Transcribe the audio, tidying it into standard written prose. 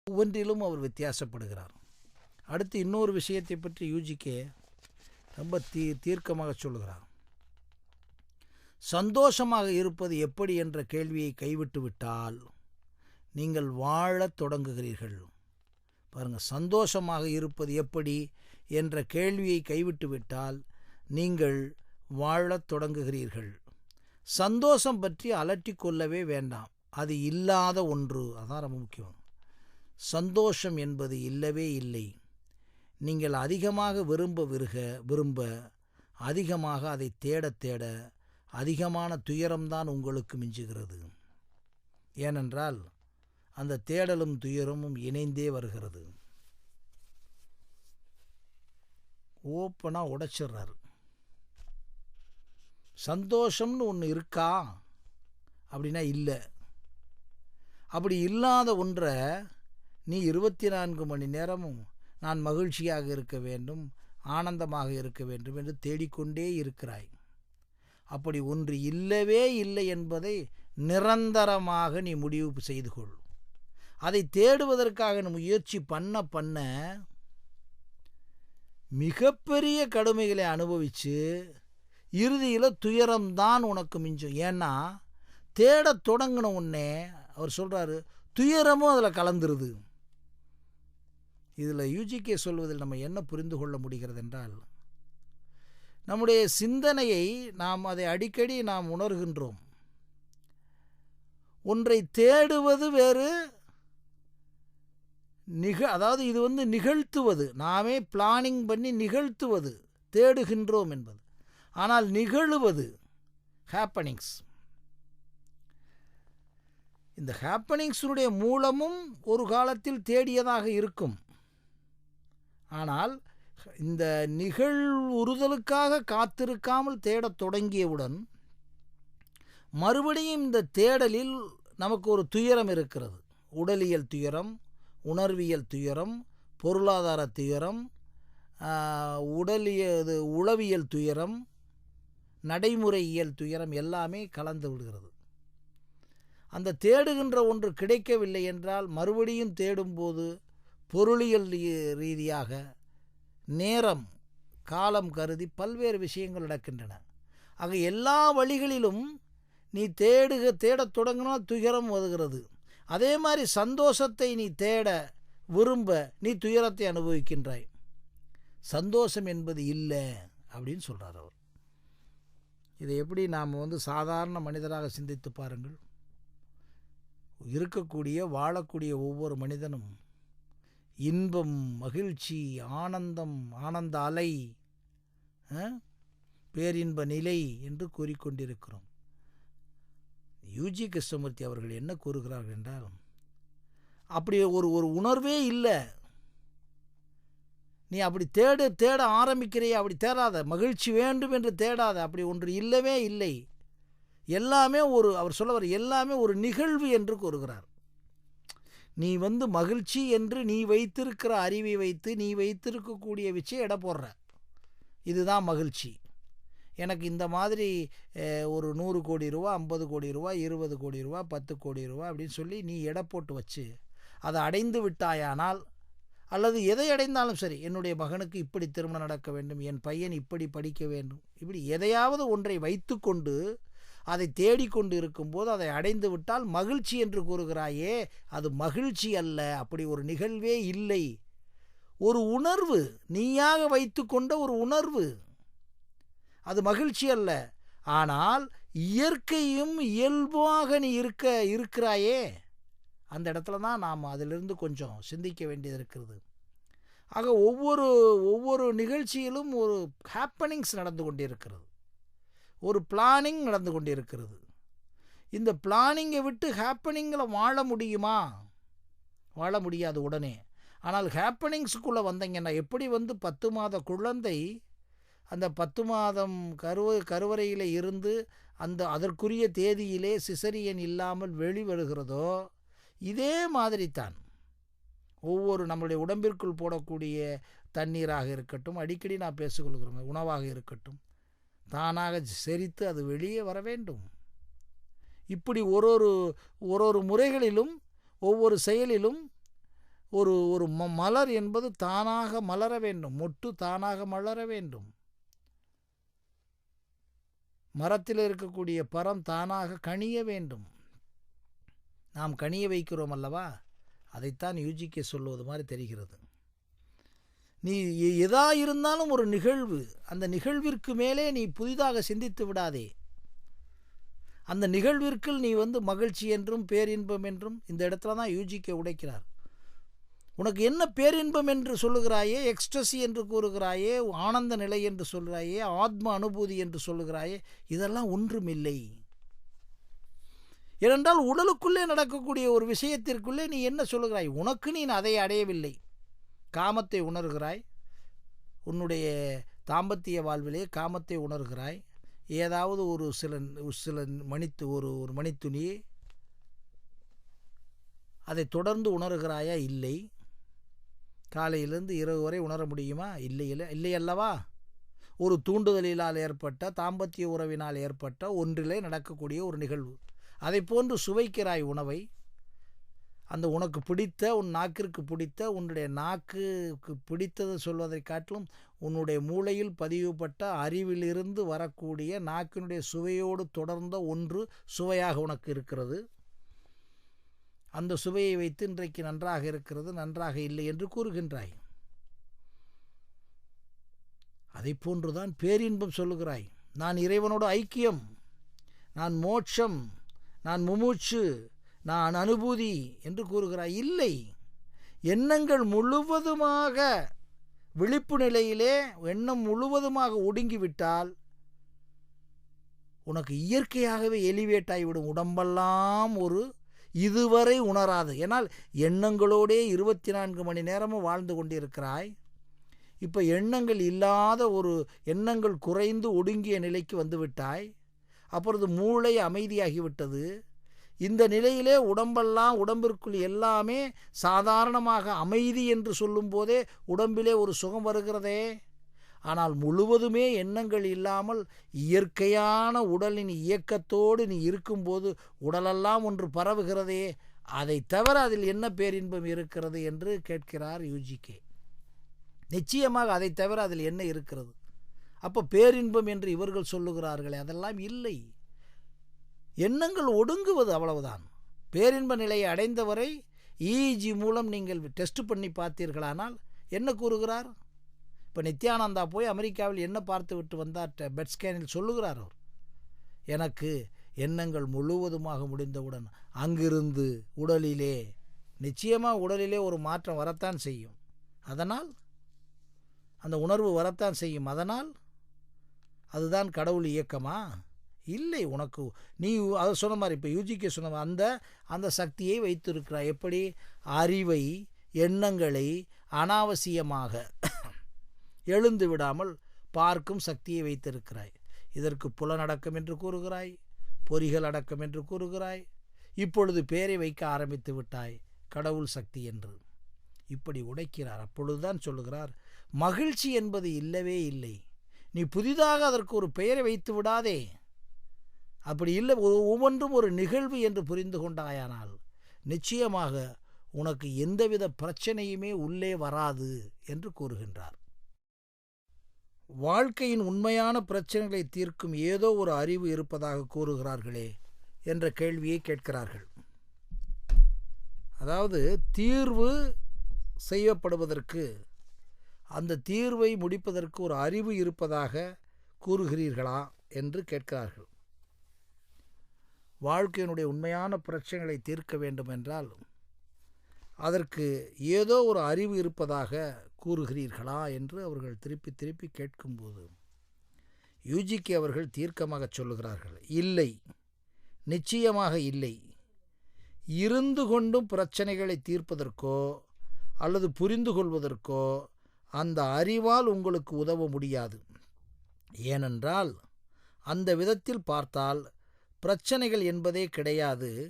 ஒவ்வொன்றிலும் அவர் வித்தியாசப்படுகிறார். அடுத்து இன்னொரு விஷயத்தை பற்றி யூஜிகே ரொம்ப தீர்க்கமாக சொல்கிறார். சந்தோஷமாக இருப்பது எப்படி என்ற கேள்வியை கைவிட்டு விட்டால் நீங்கள் வாழத் தொடங்குகிறீர்கள். பாருங்கள், சந்தோஷமாக இருப்பது எப்படி என்ற கேள்வியை கைவிட்டு விட்டால் நீங்கள் வாழத் தொடங்குகிறீர்கள். சந்தோஷம் பற்றி அலட்டிக் கொள்ளவே வேண்டாம். அது இல்லாத ஒன்று. அதான் ரொம்ப முக்கியம். சந்தோஷம் என்பது இல்லவே இல்லை. நீங்கள் அதிகமாக விரும்ப அதிகமாக அதை தேட அதிகமான துயரம்தான் உங்களுக்கு மிஞ்சுகிறது. ஏனென்றால் அந்த தேடலும் துயரமும் இணைந்தே வருகிறது. ஓப்பனாக உடைச்சிட்றாரு. சந்தோஷம்னு ஒன்று இருக்கா அப்படின்னா இல்லை. அப்படி இல்லாத ஒன்றை நீ 24 மணி நேரமும் நான் மகிழ்ச்சியாக இருக்க வேண்டும், ஆனந்தமாக இருக்க வேண்டும் என்று தேடிக்கொண்டே இருக்கிறாய். அப்படி ஒன்று இல்லவே இல்லை என்பதை நிரந்தரமாக நீ முடிவு செய்து கொள். அதை தேடுவதற்காக நீ முயற்சி பண்ண மிகப்பெரிய கடுமைகளை அனுபவித்து இறுதியில் துயரம்தான் உனக்கு மிஞ்சும். ஏன்னா தேட தொடங்கின உடனே அவர் சொல்கிறாரு, துயரமும் அதில் கலந்துருது. இதில் யூஜிகே சொல்வதில் நம்ம என்ன புரிந்து கொள்ள முடிகிறது என்றால், நம்முடைய சிந்தனையை அதை அடிக்கடி நாம் உணர்கின்றோம். ஒன்றை தேடுவது வேறு, அதாவது இது நிகழ்த்துவது. நாமே பிளானிங் பண்ணி நிகழ்த்துவது தேடுகின்றோம் என்பது. ஆனால் நிகழுவது ஹேப்பனிங்ஸ். இந்த ஹேப்பனிங்ஸுடைய மூலமும் ஒரு காலத்தில் தேடியதாக இருக்கும். ஆனால் இந்த நிகழ்வுறுதலுக்காக காத்திருக்காமல் தேடத் தொடங்கியவுடன் மறுபடியும் இந்த தேடலில் நமக்கு ஒரு துயரம் இருக்கிறது. உடலியல் துயரம், உணர்வியல் துயரம், பொருளாதார துயரம், உளவியல் துயரம், நடைமுறையியல் துயரம் எல்லாமே கலந்து விடுகிறது. அந்த தேடுகின்ற ஒன்று கிடைக்கவில்லை என்றால் மறுபடியும் தேடும்போது பொருளியல் ரீதியாக நேரம் காலம் கருதி பல்வேறு விஷயங்கள் நடக்கின்றன. ஆக எல்லா வழிகளிலும் நீ தேடத் தொடங்கினால் துயரம் வருகிறது. அதே மாதிரி சந்தோஷத்தை நீ தேட விரும்ப நீ துயரத்தை அனுபவிக்கின்றாய். சந்தோஷம் என்பது இல்லை அப்படின்னு சொல்கிறார் அவர். இதை எப்படி நாம் சாதாரண மனிதராக சிந்தித்து பாருங்கள். வாழக்கூடிய ஒவ்வொரு மனிதனும் இன்பம், மகிழ்ச்சி, ஆனந்த அலை, பேரின்ப நிலை என்று கூறிக்கொண்டிருக்கிறோம். யூஜி கிருஷ்ணமூர்த்தி அவர்கள் என்ன கூறுகிறார்கள் என்றால், அப்படி ஒரு உணர்வே இல்லை. நீ அப்படி தேட ஆரம்பிக்கிறையே, அப்படி தேடாத. மகிழ்ச்சி வேண்டும் என்று தேடாத. அப்படி ஒன்று இல்லவே இல்லை. எல்லாமே அவர் சொல்லவர் எல்லாமே ஒரு நிகழ்வு என்று கூறுகிறார். நீ மகிழ்ச்சி என்று நீ வைத்திருக்கிற அறிவை வைத்து நீ வைத்திருக்கக்கூடிய விஷயம் எடை போடுற. இதுதான் மகிழ்ச்சி. எனக்கு இந்த மாதிரி ஒரு 100 கோடி ரூபா, 50 கோடி ரூபா, 20 கோடி ரூபா, 10 கோடி ரூபா அப்படின்னு சொல்லி நீ எடை போட்டு வச்சு அதை அடைந்து விட்டாயானால், அல்லது எதை அடைந்தாலும் சரி, என்னுடைய மகனுக்கு இப்படி திருமணம் நடக்க வேண்டும், என் பையன் இப்படி படிக்க வேண்டும், இப்படி எதையாவது ஒன்றை வைத்து கொண்டு அதை தேடிக்கொண்டு இருக்கும்போது அதை அடைந்து விட்டால் மகிழ்ச்சி என்று கூறுகிறாயே, அது மகிழ்ச்சி அல்ல. அப்படி ஒரு நிகழ்வே இல்லை. ஒரு உணர்வு, நீயாக வைத்து கொண்ட ஒரு உணர்வு, அது மகிழ்ச்சி அல்ல. ஆனால் இயற்கையும் இயல்பாக நீ இருக்கிறாயே, அந்த இடத்துல தான் நாம் அதிலிருந்து கொஞ்சம் சிந்திக்க வேண்டியது இருக்கிறது. ஆக ஒவ்வொரு நிகழ்ச்சியிலும் ஒரு ஹேப்பனிங்ஸ் நடந்து கொண்டிருக்கிறது, ஒரு பிளானிங் நடந்து கொண்டிருக்கிறது. இந்த பிளானிங்கை விட்டு ஹேப்பனிங்கில் வாழ முடியுமா? வாழ முடியாது உடனே. ஆனால் ஹேப்பனிங்ஸுக்குள்ளே வந்தீங்கன்னா, எப்படி 10 மாத குழந்தை அந்த 10 மாதம் கருவறையில் இருந்து அதற்குரிய தேதியிலே சிசரியன் இல்லாமல் வெளிவருகிறதோ, இதே மாதிரி தான் ஒவ்வொரு நம்முடைய உடம்பிற்குள் போடக்கூடிய தண்ணீராக இருக்கட்டும், அடிக்கடி நான் பேசிக்கொள்கிறோம், உணவாக இருக்கட்டும், தானாக செரித்து அது வெளியே வர வேண்டும். இப்படி ஒரு முறைகளிலும் ஒவ்வொரு செயலிலும் ஒரு ஒரு மலர் என்பது தானாக மலர வேண்டும், மொட்டு தானாக மலர வேண்டும். மரத்தில் இருக்கக்கூடிய பழம் தானாக கனிய வேண்டும். நாம் கனிய வைக்கிறோம் அல்லவா? அதைத்தான் யூஜிகே சொல்லுவது மாதிரி தெரிகிறது. நீ எதா இருந்தாலும் ஒரு நிகழ்வு, அந்த நிகழ்விற்கு மேலே நீ புதிதாக சிந்தித்து விடாதே. அந்த நிகழ்விற்குள் நீ மகிழ்ச்சி என்றும் பேரின்பம் என்றும் இந்த இடத்துல தான் யூஜிகே உடைக்கிறார். உனக்கு என்ன பேரின்பம் என்று சொல்லுகிறாயே, எக்ஸ்டசி என்று கூறுகிறாயே, ஆனந்த நிலை என்று சொல்கிறாயே, ஆத்ம அனுபூதி என்று சொல்லுகிறாயே, இதெல்லாம் ஒன்றுமில்லை. ஏனென்றால் உடலுக்குள்ளே நடக்கக்கூடிய ஒரு விஷயத்திற்குள்ளே நீ என்ன சொல்லுகிறாய்? உனக்கு நீ அதை அடையவில்லை. காமத்தை உணர்கிறாய், உன்னுடைய தாம்பத்திய வாழ்விலே காமத்தை உணர்கிறாய். ஏதாவது ஒரு சில ஒரு மணித்துணி அதை தொடர்ந்து உணர்கிறாயா? இல்லை. காலையிலிருந்து இரவு வரை உணர முடியுமா? இல்லை அல்லவா? ஒரு தூண்டுதலினால் ஏற்பட்ட தாம்பத்திய உறவினால் ஏற்பட்ட ஒன்றிலே நடக்கக்கூடிய ஒரு நிகழ்வு. அதை போன்று சுவைக்கிறாய் உணவை. அந்த உனக்கு பிடித்த, உன் நாக்கிற்கு பிடித்த, உன்னுடைய நாக்குக்கு பிடித்தது சொல்வதை காட்டிலும் உன்னுடைய மூளையில் பதிவுபட்ட அறிவிலிருந்து வரக்கூடிய நாக்கினுடைய சுவையோடு தொடர்ந்த ஒன்று சுவையாக உனக்கு இருக்கிறது. அந்த சுவையை வைத்து இன்றைக்கு நன்றாக இருக்கிறது, நன்றாக இல்லை என்று கூறுகின்றாய். அதை போன்றுதான் பேரின்பம் சொல்லுகிறாய். நான் இறைவனோடு ஐக்கியம், நான் மோட்சம், நான் முமூச்சு, நான் அனுபூதி என்று கூறுகிறாய். இல்லை, எண்ணங்கள் முழுவதுமாக விழிப்பு நிலையிலே எண்ணம் முழுவதுமாக ஒடுங்கிவிட்டால் உனக்கு இயற்கையாகவே எலிவேட் ஆகிவிடும். உடம்பெல்லாம் ஒரு இதுவரை உணராது. ஏன்னால் எண்ணங்களோடே 24 மணி நேரமும் வாழ்ந்து கொண்டிருக்கிறாய். இப்போ எண்ணங்கள் இல்லாத ஒரு எண்ணங்கள் குறைந்து ஒடுங்கிய நிலைக்கு வந்துவிட்டாய். அப்பொழுது மூளை அமைதியாகிவிட்டது. இந்த நிலையிலே உடம்பிற்குள் எல்லாமே சாதாரணமாக அமைதி என்று சொல்லும் போதே உடம்பிலே ஒரு சுகம் வருகிறதே. ஆனால் முழுவதுமே எண்ணங்கள் இல்லாமல் இயற்கையான உடலின் இயக்கத்தோடு நீ இருக்கும்போது உடலெல்லாம் ஒன்று பரவுகிறதே, அதை தவிர அதில் என்ன பேரின்பம் இருக்கிறது என்று கேட்கிறார் யூஜிகே. நிச்சயமாக அதை தவிர அதில் என்ன இருக்கிறது? அப்போ பேரின்பம் என்று இவர்கள் சொல்லுகிறார்களே, அதெல்லாம் இல்லை. எண்ணங்கள் ஒடுங்குவது அவ்வளவுதான். பேரின்ப நிலையை அடைந்தவரை இஇஜி மூலம் நீங்கள் டெஸ்ட் பண்ணி பார்த்தீர்களானால் என்ன கூறுகிறார்? இப்போ நித்யானந்தா போய் அமெரிக்காவில் என்ன பார்த்து விட்டு வந்தார்? பெட் ஸ்கேனில் சொல்லுகிறார் அவர், எனக்கு எண்ணங்கள் முழுவதுமாக முடிந்தவுடன் அங்கிருந்து உடலிலே நிச்சயமாக உடலிலே ஒரு மாற்றம் வரத்தான் செய்யும். அதனால் அந்த உணர்வு வரத்தான் செய்யும். அதனால் அதுதான் கடவுள் இயக்கமா? இல்லை. உனக்கு நீ அதை சொன்ன மாதிரி இப்போ யூஜிகே சொன்ன அந்த சக்தியை வைத்திருக்கிறாய். எப்படி? அறிவை, எண்ணங்களை அனாவசியமாக எழுந்து விடாமல் பார்க்கும் சக்தியை வைத்திருக்கிறாய். இதற்கு புலனடக்கம் என்று கூறுகிறாய், பொறிகள் அடக்கம் என்று கூறுகிறாய். இப்பொழுது பேரை வைக்க ஆரம்பித்து விட்டாய், கடவுள் சக்தி என்று. இப்படி உடைக்கிறார். அப்பொழுதுதான் சொல்லுகிறார், மகிழ்ச்சி என்பது இல்லவே இல்லை. நீ புதிதாக அதற்கு ஒரு பெயரை வைத்து விடாதே. அப்படி இல்லை, ஒவ்வொன்றும் ஒரு நிகழ்வு என்று புரிந்து கொண்டாயானால் நிச்சயமாக உனக்கு எந்தவித பிரச்சனையுமே உள்ளே வராது என்று கூறுகின்றார். வாழ்க்கையின் உண்மையான பிரச்சனைகளை தீர்க்கும் ஏதோ ஒரு அறிவு இருப்பதாக கூறுகிறார்களே என்ற கேள்வியை கேட்கிறார்கள். அதாவது தீர்வு செய்யப்படுவதற்கு, அந்த தீர்வை முடிப்பதற்கு ஒரு அறிவு இருப்பதாக கூறுகிறீர்களா என்று கேட்கிறார்கள். வாழ்க்கையினுடைய உண்மையான பிரச்சனைகளை தீர்க்க வேண்டும் என்றால் அதற்கு ஏதோ ஒரு அறிவு இருப்பதாக கூறுகிறீர்களா என்று அவர்கள் திருப்பி திருப்பி கேட்கும்போது யூஜிகே அவர்கள் தீர்க்கமாக சொல்லுகிறார்கள், இல்லை, நிச்சயமாக இல்லை. இருந்து கொண்டும் பிரச்சனைகளை தீர்ப்பதற்கோ அல்லது புரிந்து கொள்வதற்கோ அந்த அறிவால் உங்களுக்கு உதவ முடியாது. ஏனென்றால் அந்த விதத்தில் பார்த்தால் பிரச்சனைகள் என்பதே கிடையாது.